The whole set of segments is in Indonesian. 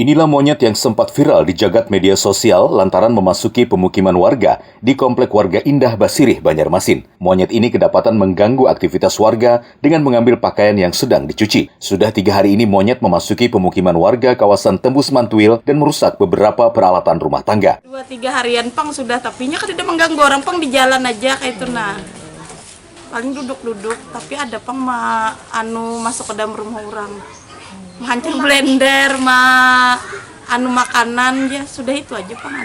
Inilah monyet yang sempat viral di jagat media sosial lantaran memasuki pemukiman warga di Komplek Warga Indah Basirih, Banjarmasin. Monyet ini kedapatan mengganggu aktivitas warga dengan mengambil pakaian yang sedang dicuci. Sudah 3 hari ini monyet memasuki pemukiman warga kawasan Tembus Mantuil dan merusak beberapa peralatan rumah tangga. 2-3 harian pang sudah, tapi nya kan tidak mengganggu orang pang di jalan aja kayak itu nah. Paling duduk-duduk, tapi ada pang masuk ke dalam rumah orang. Hancur blender, makanan ya sudah itu aja pang.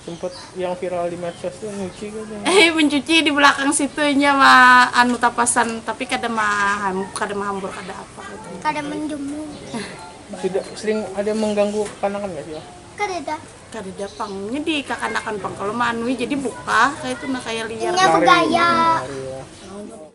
Sempat yang viral di medsos tuh nyuci gitu. Mencuci di belakang situnya tapasan, tapi kadang hambur kada apa gitu. Kadang menjemur. Tidak sering ada mengganggu kanakan nggak sih? Kada pangnya di kakanakan pang kalau jadi buka kayak itu kayak liar. Ini bergaya.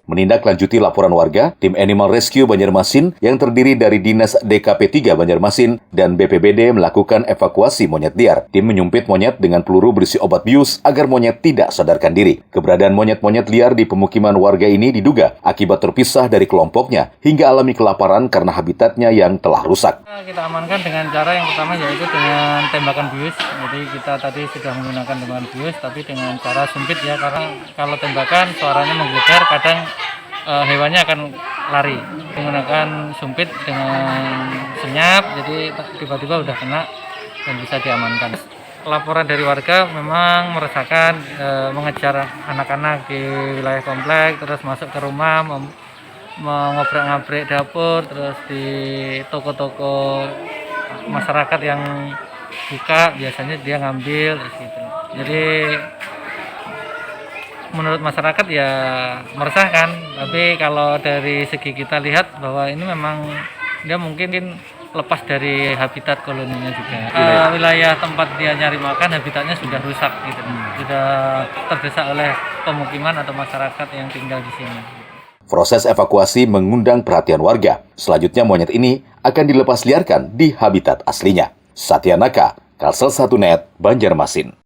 Menindaklanjuti laporan warga, tim Animal Rescue Banjarmasin yang terdiri dari Dinas DKP 3 Banjarmasin dan BPBD melakukan evakuasi monyet liar. Tim menyumpit monyet dengan peluru berisi obat bius agar monyet tidak sadarkan diri. Keberadaan monyet-monyet liar di pemukiman warga ini diduga akibat terpisah dari kelompoknya hingga alami kelaparan karena habitatnya yang telah rusak. Kita amankan dengan cara yang pertama yaitu dengan tembakan bius. Jadi kita tadi sudah menggunakan tembakan bius tapi dengan cara sumpit ya, karena kalau tembakan suaranya menggelegar, kadang hewannya akan lari. Menggunakan sumpit dengan senyap, jadi tiba-tiba udah kena dan bisa diamankan. Laporan dari warga memang meresahkan, mengejar anak-anak di wilayah komplek, terus masuk ke rumah, mengobrak-ngabrik dapur, terus di toko-toko masyarakat yang buka biasanya dia ngambil, terus gitu. Jadi menurut masyarakat ya meresahkan, tapi kalau dari segi kita lihat bahwa ini memang dia mungkin lepas dari habitat koloninya juga. Wilayah tempat dia nyari makan habitatnya sudah rusak gitu, sudah terdesak oleh pemukiman atau masyarakat yang tinggal di sini. Proses evakuasi mengundang perhatian warga. Selanjutnya monyet ini akan dilepas liarkan di habitat aslinya. Satya Naka, Kalsel 1 Net, Banjarmasin.